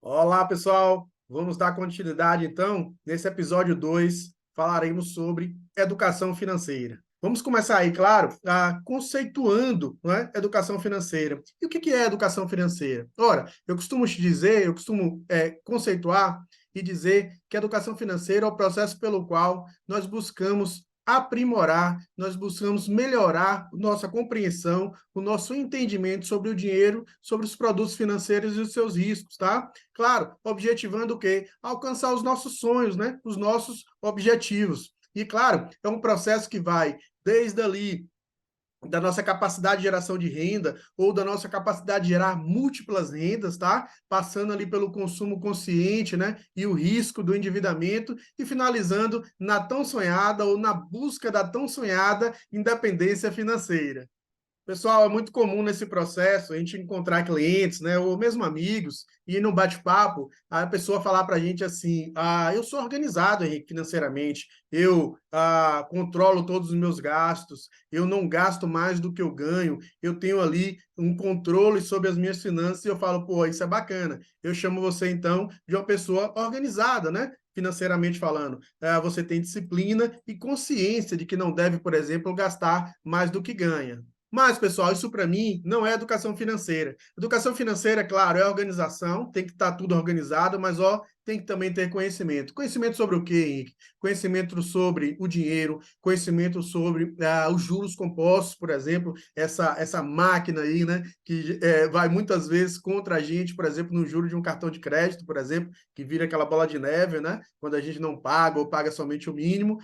Olá, pessoal! Vamos dar continuidade, então. Nesse episódio 2, falaremos sobre educação financeira. Vamos começar aí, claro, conceituando, não é, educação financeira. E o que é educação financeira? Ora, eu costumo te dizer, eu costumo conceituar e dizer que a educação financeira é o processo pelo qual nós buscamos aprimorar, nós buscamos melhorar nossa compreensão, o nosso entendimento sobre o dinheiro, sobre os produtos financeiros e os seus riscos, tá? Claro, objetivando o quê? Alcançar os nossos sonhos, né? Os nossos objetivos. E, claro, é um processo que vai desde ali da nossa capacidade de geração de renda ou da nossa capacidade de gerar múltiplas rendas, tá? Passando ali pelo consumo consciente, né? E o risco do endividamento e finalizando na tão sonhada ou na busca da tão sonhada independência financeira. Pessoal, é muito comum nesse processo a gente encontrar clientes, né, ou mesmo amigos, e no bate-papo, a pessoa falar para a gente assim: eu sou organizado, Henrique, financeiramente, eu controlo todos os meus gastos, eu não gasto mais do que eu ganho, eu tenho ali um controle sobre as minhas finanças, e eu falo: pô, isso é bacana. Eu chamo você, então, de uma pessoa organizada, né? Financeiramente falando. Você tem disciplina e consciência de que não deve, por exemplo, gastar mais do que ganha. Mas, pessoal, isso para mim não é educação financeira. Educação financeira, claro, é organização, tem que estar tudo organizado, mas tem que também ter conhecimento. Conhecimento sobre o quê, Henrique? Conhecimento sobre o dinheiro, conhecimento sobre os juros compostos, por exemplo, essa máquina aí, né, que vai muitas vezes contra a gente, por exemplo, no juro de um cartão de crédito, por exemplo, que vira aquela bola de neve, né, quando a gente não paga ou paga somente o mínimo,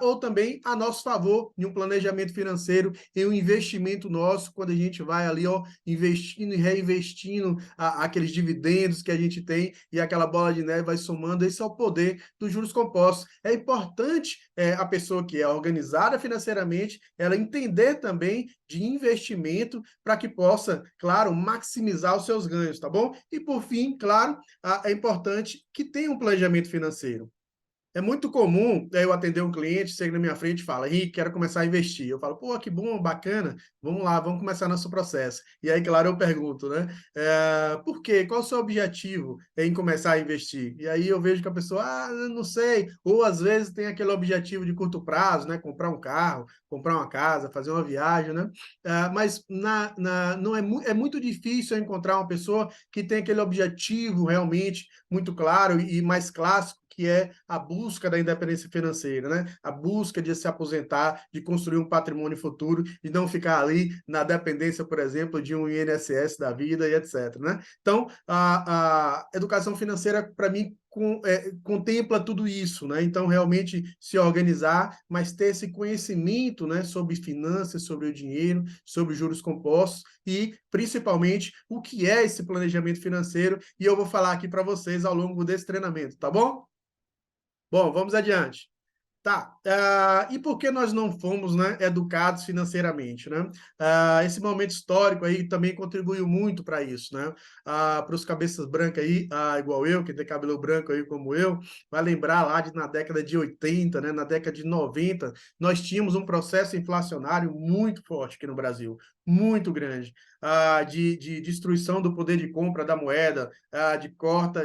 ou também a nosso favor, em um planejamento financeiro, em um investimento nosso, quando a gente vai ali, investindo e reinvestindo aqueles dividendos que a gente tem e aquela bola de neve vai somando. Esse é o poder dos juros compostos. É importante a pessoa que é organizada financeiramente, ela entender também de investimento para que possa, claro, maximizar os seus ganhos, tá bom? E por fim, claro, é importante que tenha um planejamento financeiro. É muito comum eu atender um cliente, chega na minha frente e fala: Henrique, quero começar a investir. Eu falo: pô, que bom, bacana, vamos lá, vamos começar nosso processo. E aí, claro, eu pergunto, né? Por quê? Qual o seu objetivo em começar a investir? E aí eu vejo que a pessoa, não sei. Ou às vezes tem aquele objetivo de curto prazo, né? Comprar um carro, comprar uma casa, fazer uma viagem, né? Mas não é muito difícil encontrar uma pessoa que tem aquele objetivo realmente muito claro e mais clássico, que é a busca da independência financeira, né? A busca de se aposentar, de construir um patrimônio futuro e não ficar ali na dependência, por exemplo, de um INSS da vida e etc, né? Então, a educação financeira, para mim, contempla tudo isso, né? Então, realmente se organizar, mas ter esse conhecimento, né, sobre finanças, sobre o dinheiro, sobre juros compostos e, principalmente, o que é esse planejamento financeiro. E eu vou falar aqui para vocês ao longo desse treinamento, tá bom? Bom, vamos adiante. Tá. E por que nós não fomos, né, educados financeiramente, né? Esse momento histórico aí também contribuiu muito para isso, né? Para os cabeças brancas aí, igual eu, que tem cabelo branco aí como eu, vai lembrar lá na década de 80, né? Na década de 90, nós tínhamos um processo inflacionário muito forte aqui no Brasil, muito grande, de destruição do poder de compra da moeda, de corta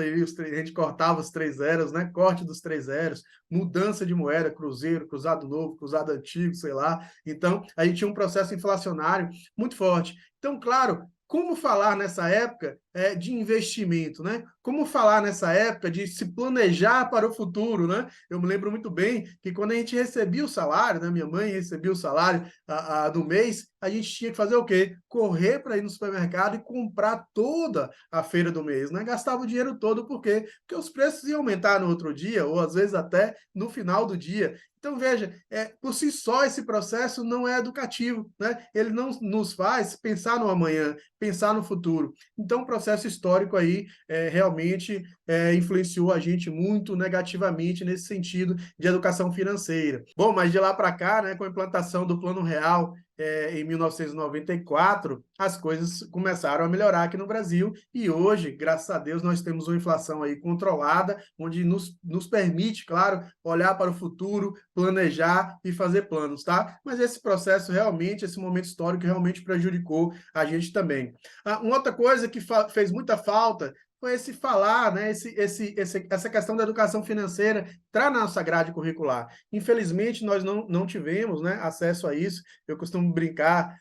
aí, a gente cortava os 3 zeros, né? Corte dos 3 zeros, mudança de moeda, cruzeiro, cruzado novo, cruzado antigo, sei lá. Então, a gente tinha um processo inflacionário muito forte. Então, claro, como falar nessa época de investimento, né? Como falar nessa época de se planejar para o futuro, né? Eu me lembro muito bem que quando a gente recebia o salário, né? Minha mãe recebia o salário do mês, a gente tinha que fazer o quê? Correr para ir no supermercado e comprar toda a feira do mês, né? Gastava o dinheiro todo, por quê? Porque os preços iam aumentar no outro dia, ou às vezes até no final do dia. Então, veja, por si só esse processo não é educativo, né? Ele não nos faz pensar no amanhã, pensar no futuro. Então, o processo histórico aí realmente influenciou a gente muito negativamente nesse sentido de educação financeira. Bom, mas de lá para cá, né, com a implantação do Plano Real em 1994, as coisas começaram a melhorar aqui no Brasil e hoje, graças a Deus, nós temos uma inflação aí controlada, onde nos permite, claro, olhar para o futuro, planejar e fazer planos, tá? Mas esse processo realmente, esse momento histórico realmente prejudicou a gente também. Uma outra coisa que fez muita falta com esse falar, né, essa questão da educação financeira entrar na nossa grade curricular. Infelizmente, nós não tivemos, né, acesso a isso. Eu costumo brincar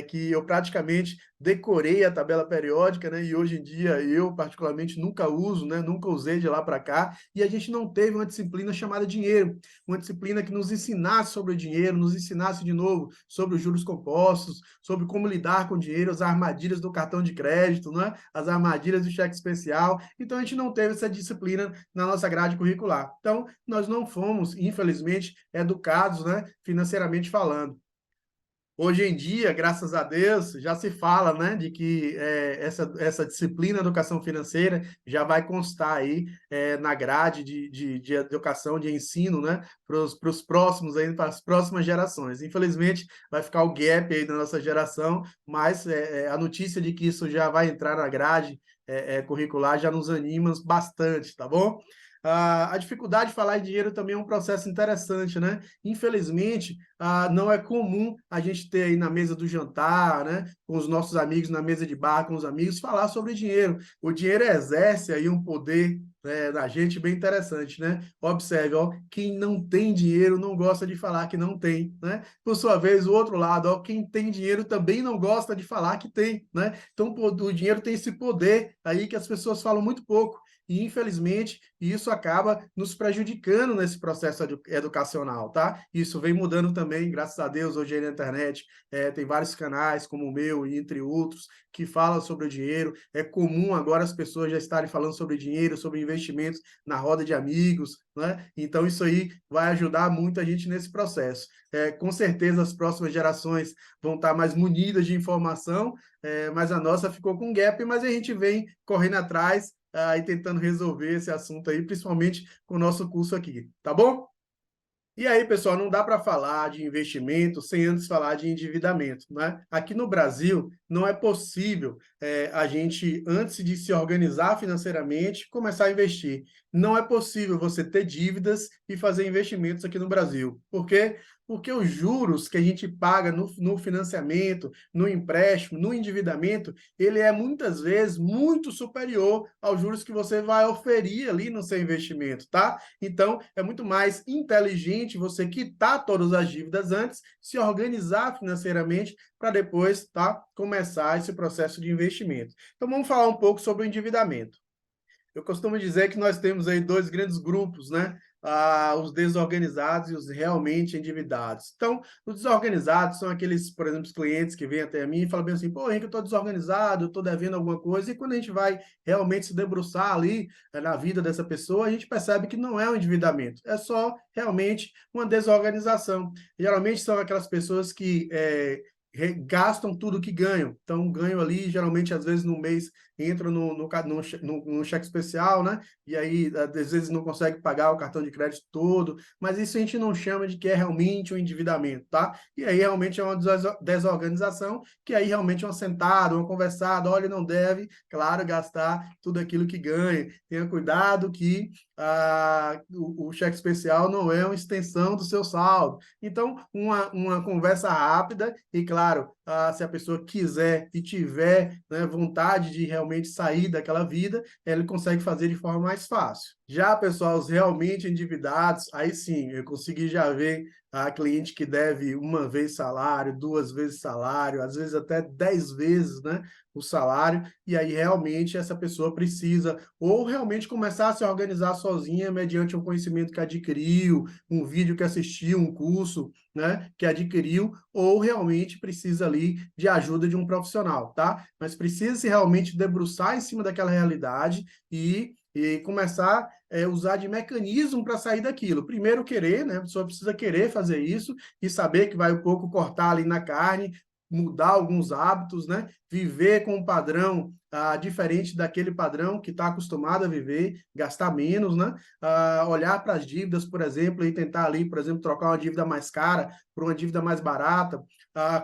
que eu praticamente decorei a tabela periódica, né, e hoje em dia eu, particularmente, nunca uso, né, nunca usei de lá para cá, e a gente não teve uma disciplina chamada dinheiro, uma disciplina que nos ensinasse sobre o dinheiro, nos ensinasse de novo sobre os juros compostos, sobre como lidar com o dinheiro, as armadilhas do cartão de crédito, né, as armadilhas do cheque especial. Então, a gente não teve essa disciplina na nossa grade curricular. Então, nós não fomos, infelizmente, educados, né, financeiramente falando. Hoje em dia, graças a Deus, já se fala, né, de que essa disciplina educação financeira já vai constar aí na grade de educação, de ensino, né, para os próximos, aí, para as próximas gerações. Infelizmente, vai ficar o gap aí da nossa geração, mas a notícia de que isso já vai entrar na grade curricular já nos anima bastante, tá bom? A dificuldade de falar em dinheiro também é um processo interessante, né? Infelizmente, não é comum a gente ter aí na mesa do jantar, né, com os nossos amigos, na mesa de bar, com os amigos, falar sobre dinheiro. O dinheiro exerce aí um poder na gente bem interessante, né? Observe, ó, quem não tem dinheiro não gosta de falar que não tem, né? Por sua vez, o outro lado, ó, quem tem dinheiro também não gosta de falar que tem, né? Então, o dinheiro tem esse poder aí que as pessoas falam muito pouco. E, infelizmente, isso acaba nos prejudicando nesse processo educacional, tá? Isso vem mudando também, graças a Deus, hoje aí na internet tem vários canais, como o meu, e entre outros, que falam sobre o dinheiro. É comum agora as pessoas já estarem falando sobre dinheiro, sobre investimentos na roda de amigos, né? Então, isso aí vai ajudar muito a gente nesse processo. Com certeza, as próximas gerações vão estar mais munidas de informação, mas a nossa ficou com gap, mas a gente vem correndo atrás e tentando resolver esse assunto aí, principalmente com o nosso curso aqui, tá bom? E aí, pessoal, não dá para falar de investimento sem antes falar de endividamento, né? Aqui no Brasil, não é possível a gente, antes de se organizar financeiramente, começar a investir. Não é possível você ter dívidas e fazer investimentos aqui no Brasil. Por quê? Porque os juros que a gente paga no financiamento, no empréstimo, no endividamento, ele é muitas vezes muito superior aos juros que você vai oferir ali no seu investimento, tá? Então, é muito mais inteligente você quitar todas as dívidas antes, se organizar financeiramente para depois, tá, começar esse processo de investimento. Então, vamos falar um pouco sobre o endividamento. Eu costumo dizer que nós temos aí dois grandes grupos, né? Os desorganizados e os realmente endividados. Então, os desorganizados são aqueles, por exemplo, os clientes que vêm até mim e falam bem assim, pô, Henrique, eu estou desorganizado, eu estou devendo alguma coisa, e quando a gente vai realmente se debruçar ali na vida dessa pessoa, a gente percebe que não é um endividamento, é só realmente uma desorganização. Geralmente são aquelas pessoas que gastam tudo que ganham. Então, ganham ali, geralmente, às vezes, no mês, entra no cheque especial, né? E aí, às vezes, não consegue pagar o cartão de crédito todo, mas isso a gente não chama de que é realmente um endividamento, tá? E aí, realmente, é uma desorganização, que aí, realmente, é uma sentada, uma conversada, olha, não deve, claro, gastar tudo aquilo que ganha. Tenha cuidado que o cheque especial não é uma extensão do seu saldo. Então, uma conversa rápida e, claro, se a pessoa quiser e tiver, né, vontade de realmente sair daquela vida, ele consegue fazer de forma mais fácil. Já, pessoal, os realmente endividados, aí sim, eu consegui já ver a cliente que deve uma vez salário, duas vezes salário, às vezes até 10 vezes, né, o salário, e aí realmente essa pessoa precisa ou realmente começar a se organizar sozinha mediante um conhecimento que adquiriu, um vídeo que assistiu, um curso, né, que adquiriu, ou realmente precisa ali de ajuda de um profissional, tá? Mas precisa se realmente debruçar em cima daquela realidade e começar a usar de mecanismo para sair daquilo. Primeiro querer, né? A pessoa precisa querer fazer isso e saber que vai um pouco cortar ali na carne, mudar alguns hábitos, né? Viver com um padrão diferente daquele padrão que está acostumado a viver, gastar menos, né? Olhar para as dívidas, por exemplo, e tentar ali, por exemplo, trocar uma dívida mais cara por uma dívida mais barata,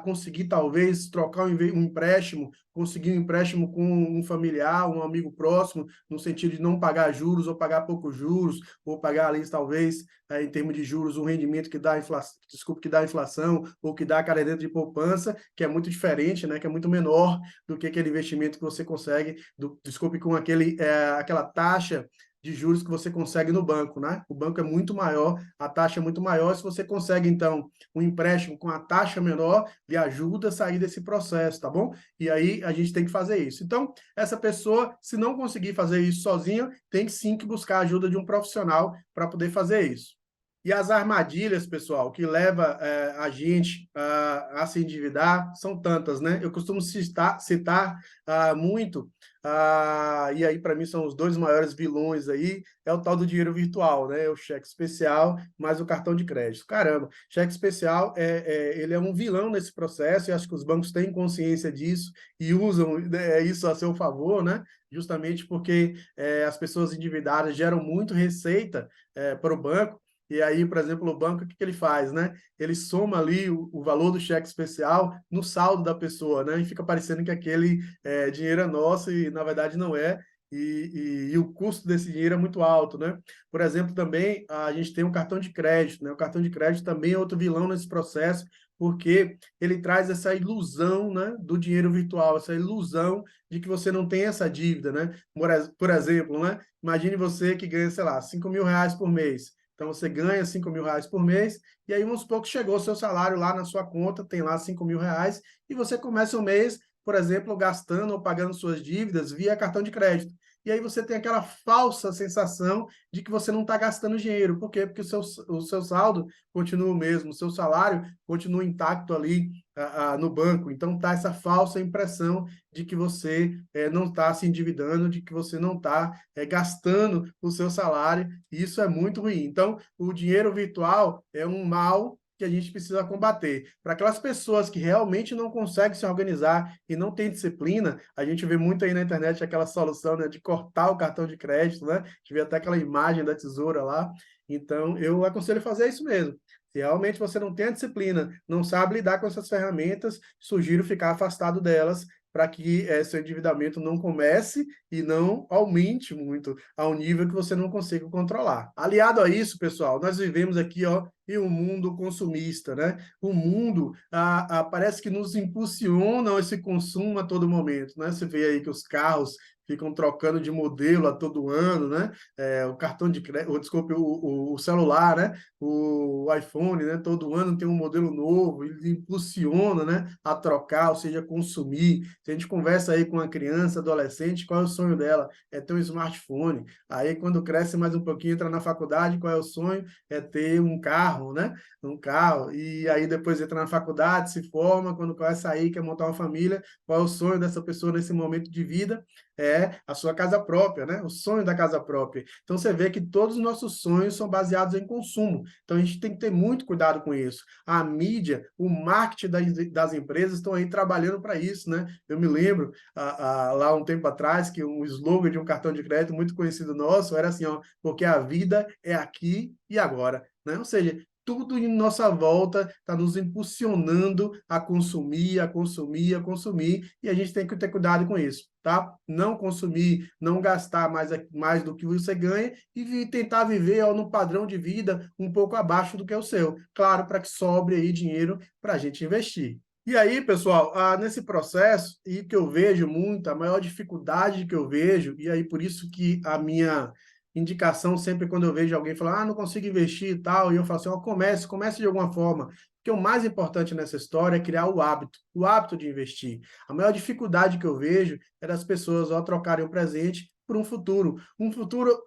conseguir talvez trocar um empréstimo conseguir um empréstimo com um familiar, um amigo próximo, no sentido de não pagar juros ou pagar poucos juros, ou pagar ali, talvez, em termos de juros, um rendimento que dá inflação, desculpa, que dá inflação, ou que dá aquela dentro de poupança, que é muito diferente, né, que é muito menor do que aquele investimento que você consegue, desculpe, com aquela taxa de juros que você consegue no banco, né? O banco é muito maior, a taxa é muito maior. Se você consegue, então, um empréstimo com a taxa menor, lhe ajuda a sair desse processo, tá bom? E aí a gente tem que fazer isso. Então, essa pessoa, se não conseguir fazer isso sozinha, tem sim que buscar a ajuda de um profissional para poder fazer isso. E as armadilhas, pessoal, que leva a gente a se endividar, são tantas, né? Eu costumo citar muito, e aí para mim são os dois maiores vilões aí, é o tal do dinheiro virtual, né? O cheque especial mais o cartão de crédito. Caramba, cheque especial, ele é um vilão nesse processo, e acho que os bancos têm consciência disso e usam, né, isso a seu favor, né? Justamente porque as pessoas endividadas geram muito receita para o banco. E aí, por exemplo, o banco, o que ele faz, né? Ele soma ali o valor do cheque especial no saldo da pessoa, né? E fica parecendo que aquele dinheiro é nosso e, na verdade, não é. E o custo desse dinheiro é muito alto, né? Por exemplo, também a gente tem um cartão de crédito, né? O cartão de crédito também é outro vilão nesse processo, porque ele traz essa ilusão, né, do dinheiro virtual, essa ilusão de que você não tem essa dívida, né? Por exemplo, né? Imagine você que ganha, sei lá, R$ 5.000 por mês. Então, você ganha R$ 5.000 por mês, e aí, vamos supor que chegou o seu salário lá na sua conta, tem lá R$ 5.000, e você começa o mês, por exemplo, gastando ou pagando suas dívidas via cartão de crédito. E aí você tem aquela falsa sensação de que você não está gastando dinheiro. Por quê? Porque o seu saldo continua o mesmo, o seu salário continua intacto ali no banco. Então, tá essa falsa impressão de que você não está se endividando, de que você não está gastando o seu salário, e isso é muito ruim. Então, o dinheiro virtual é um mal que a gente precisa combater. Para aquelas pessoas que realmente não conseguem se organizar e não têm disciplina, a gente vê muito aí na internet aquela solução, né, de cortar o cartão de crédito, né? A gente vê até aquela imagem da tesoura lá. Então, eu aconselho fazer isso mesmo. Se realmente você não tem a disciplina, não sabe lidar com essas ferramentas, sugiro ficar afastado delas para que seu endividamento não comece e não aumente muito ao nível que você não consiga controlar. Aliado a isso, pessoal, nós vivemos aqui, ó, em um mundo consumista, né? O mundo parece que nos impulsiona esse consumo a todo momento, né? Você vê aí que os carros ficam trocando de modelo a todo ano, né? O cartão de crédito, desculpe, o celular, né? O iPhone, né? Todo ano tem um modelo novo, ele impulsiona, né? A trocar, ou seja, consumir. Se a gente conversa aí com uma criança, adolescente, qual é o sonho dela? É ter um smartphone. Aí, quando cresce mais um pouquinho, entra na faculdade, qual é o sonho? É ter um carro, né? Um carro. E aí, depois entra na faculdade, se forma, quando vai sair, quer montar uma família, qual é o sonho dessa pessoa nesse momento de vida? É a sua casa própria, né? O sonho da casa própria. Então, você vê que todos os nossos sonhos são baseados em consumo. Então, a gente tem que ter muito cuidado com isso. A mídia, o marketing das empresas estão aí trabalhando para isso, né? Eu me lembro, lá um tempo atrás, que um slogan de um cartão de crédito muito conhecido nosso era assim, ó, porque a vida é aqui e agora, né? Ou seja, tudo em nossa volta está nos impulsionando a consumir, a consumir, a consumir, e a gente tem que ter cuidado com isso, tá? Não consumir, não gastar mais do que você ganha e tentar viver ó, no padrão de vida um pouco abaixo do que é o seu. Claro, para que sobre aí dinheiro para a gente investir. E aí, pessoal, nesse processo, e que eu vejo muito, a maior dificuldade que eu vejo, e aí por isso que a minha indicação sempre quando eu vejo alguém falar, não consigo investir e tal, e eu falo assim, ó, comece de alguma forma. Porque o mais importante nessa história é criar o hábito de investir. A maior dificuldade que eu vejo é das pessoas ó, trocarem o presente por um futuro,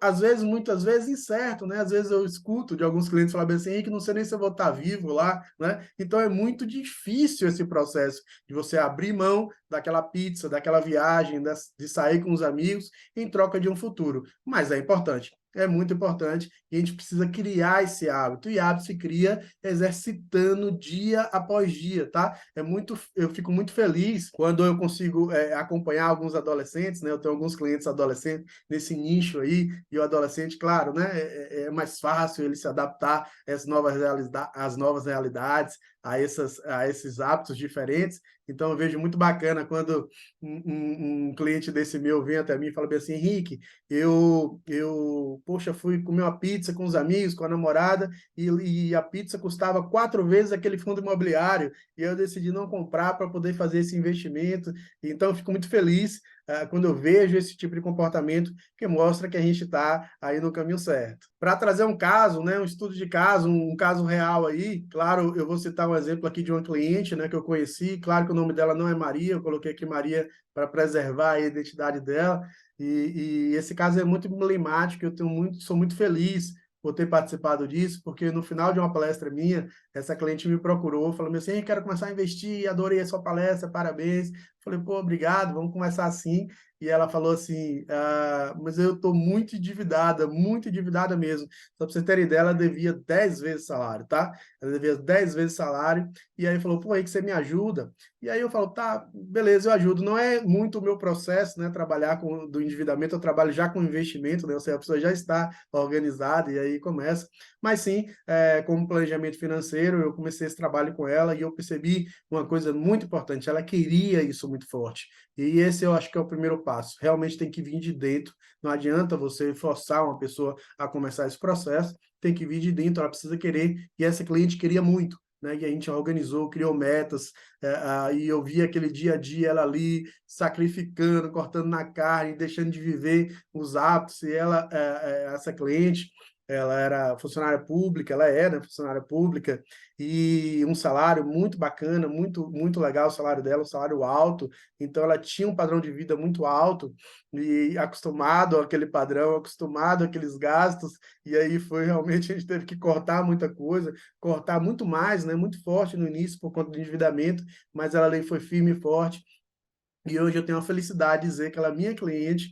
às vezes, muitas vezes, incerto, né? Às vezes eu escuto de alguns clientes falarem assim, Henrique, não sei nem se eu vou estar vivo lá, né? Então é muito difícil esse processo de você abrir mão daquela pizza, daquela viagem, de sair com os amigos em troca de um futuro. Mas é importante. É muito importante e a gente precisa criar esse hábito. E hábito se cria exercitando dia após dia, tá? Eu fico muito feliz quando eu consigo acompanhar alguns adolescentes, né? Eu tenho alguns clientes adolescentes nesse nicho aí, e o adolescente, claro, né? É mais fácil ele se adaptar às novas realidades, a esses hábitos diferentes. Então, eu vejo muito bacana quando um cliente desse meu vem até mim e fala bem assim, Henrique, poxa, fui comer uma pizza com os amigos, com a namorada, e a pizza custava 4 vezes aquele fundo imobiliário, e eu decidi não comprar para poder fazer esse investimento. Então, eu fico muito feliz quando eu vejo esse tipo de comportamento que mostra que a gente está aí no caminho certo. Para trazer um caso, né, um estudo de caso, um caso real aí, claro, eu vou citar um exemplo aqui de uma cliente, né, que eu conheci, claro que o nome dela não é Maria, eu coloquei aqui Maria para preservar a identidade dela, e esse caso é muito emblemático, sou muito feliz por ter participado disso, porque no final de uma palestra minha, essa cliente me procurou, falou assim, quero começar a investir, adorei a sua palestra, parabéns. Falei, pô, obrigado, vamos começar assim. E ela falou assim, mas eu estou muito endividada mesmo. Só para você ter ideia, ela devia 10 vezes salário, tá? Ela devia 10 vezes salário. E aí falou, pô, aí que você me ajuda. E aí eu falo, tá, beleza, eu ajudo. Não é muito o meu processo, né? Trabalhar do endividamento, eu trabalho já com investimento, né? Ou seja, a pessoa já está organizada e aí começa. Mas sim, como planejamento financeiro, eu comecei esse trabalho com ela e eu percebi uma coisa muito importante. Ela queria isso muito forte. E esse eu acho que é o primeiro passo. Realmente tem que vir de dentro. Não adianta você forçar uma pessoa a começar esse processo, tem que vir de dentro, ela precisa querer. E essa cliente queria muito. Né, e a gente organizou, criou metas, e eu vi aquele dia a dia ela ali sacrificando, cortando na carne, deixando de viver os hábitos, e ela, essa cliente, ela era funcionária pública, ela era funcionária pública, e um salário muito bacana, muito legal o salário dela, um salário alto, então ela tinha um padrão de vida muito alto, e acostumado àquele padrão, acostumado àqueles gastos, e aí foi realmente, a gente teve que cortar muita coisa, cortar muito mais, né, muito forte no início por conta do endividamento, mas ela ali foi firme e forte, e hoje eu tenho a felicidade de dizer que ela é minha cliente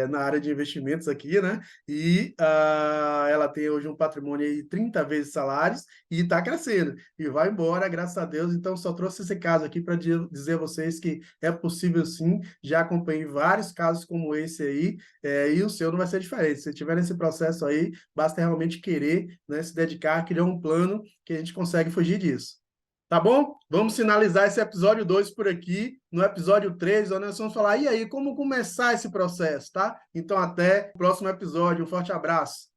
na área de investimentos aqui, né? E ela tem hoje um patrimônio aí 30 vezes salários e está crescendo. E vai embora, graças a Deus. Então, só trouxe esse caso aqui para dizer a vocês que é possível sim. Já acompanhei vários casos como esse aí, e o seu não vai ser diferente. Se tiver nesse processo aí, basta realmente querer, né, se dedicar, criar um plano que a gente consegue fugir disso. Tá bom? Vamos finalizar esse episódio 2 por aqui. No episódio 3, onde nós vamos falar, e aí, como começar esse processo, tá? Então, até o próximo episódio. Um forte abraço.